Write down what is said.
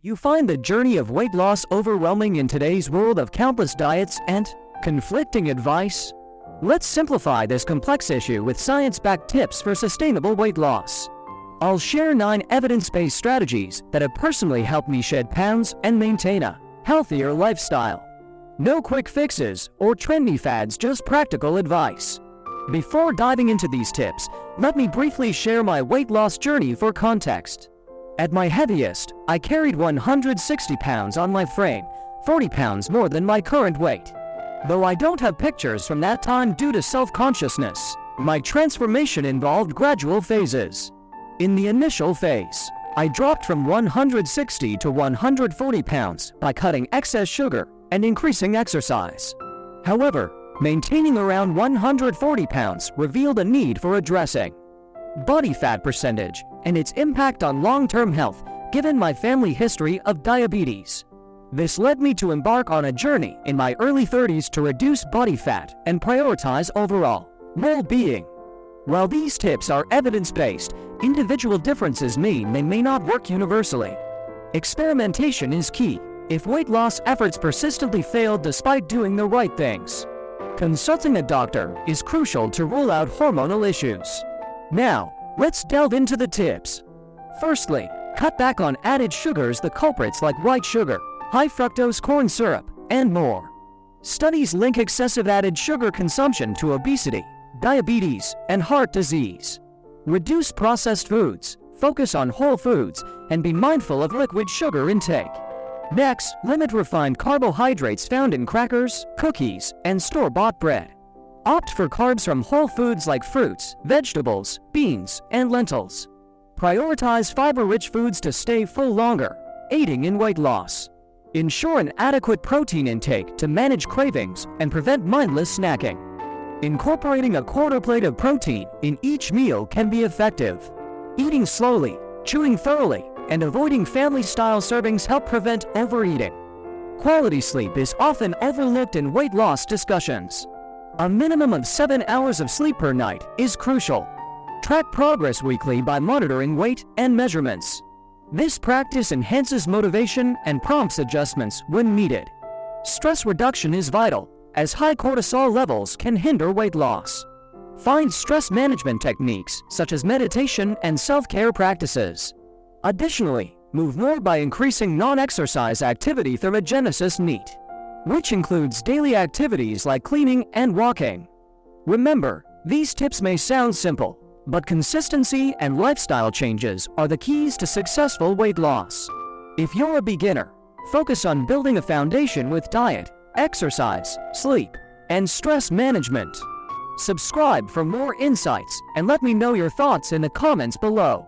You find the journey of weight loss overwhelming in today's world of countless diets and conflicting advice? Let's simplify this complex issue with science-backed tips for sustainable weight loss. I'll share 9 evidence-based strategies that have personally helped me shed pounds and maintain a healthier lifestyle. No quick fixes or trendy fads, just practical advice. Before diving into these tips, let me briefly share my weight loss journey for context. At my heaviest, I carried 160 pounds on my frame, 40 pounds more than my current weight. Though I don't have pictures from that time due to self-consciousness, my transformation involved gradual phases. In the initial phase, I dropped from 160 to 140 pounds by cutting excess sugar and increasing exercise. However, maintaining around 140 pounds revealed a need for addressing body fat percentage and its impact on long-term health, given my family history of diabetes. This led me to embark on a journey in my early 30s to reduce body fat and prioritize overall well-being. While these tips are evidence-based, individual differences mean they may not work universally. Experimentation is key if weight loss efforts persistently fail despite doing the right things. Consulting a doctor is crucial to rule out hormonal issues. Now, let's delve into the tips. Firstly, cut back on added sugars, the culprits like white sugar, high fructose corn syrup, and more. Studies link excessive added sugar consumption to obesity, diabetes, and heart disease. Reduce processed foods, focus on whole foods, and be mindful of liquid sugar intake. Next, limit refined carbohydrates found in crackers, cookies, and store-bought bread. Opt for carbs from whole foods like fruits, vegetables, beans, and lentils. Prioritize fiber-rich foods to stay full longer, aiding in weight loss. Ensure an adequate protein intake to manage cravings and prevent mindless snacking. Incorporating a quarter plate of protein in each meal can be effective. Eating slowly, chewing thoroughly, and avoiding family-style servings help prevent overeating. Quality sleep is often overlooked in weight loss discussions. A minimum of 7 hours of sleep per night is crucial. Track progress weekly by monitoring weight and measurements. This practice enhances motivation and prompts adjustments when needed. Stress reduction is vital, as high cortisol levels can hinder weight loss. Find stress management techniques such as meditation and self-care practices. Additionally, move more by increasing non-exercise activity thermogenesis NEAT, which includes daily activities like cleaning and walking. Remember, these tips may sound simple, but consistency and lifestyle changes are the keys to successful weight loss. If you're a beginner, focus on building a foundation with diet, exercise, sleep, and stress management. Subscribe for more insights and let me know your thoughts in the comments below.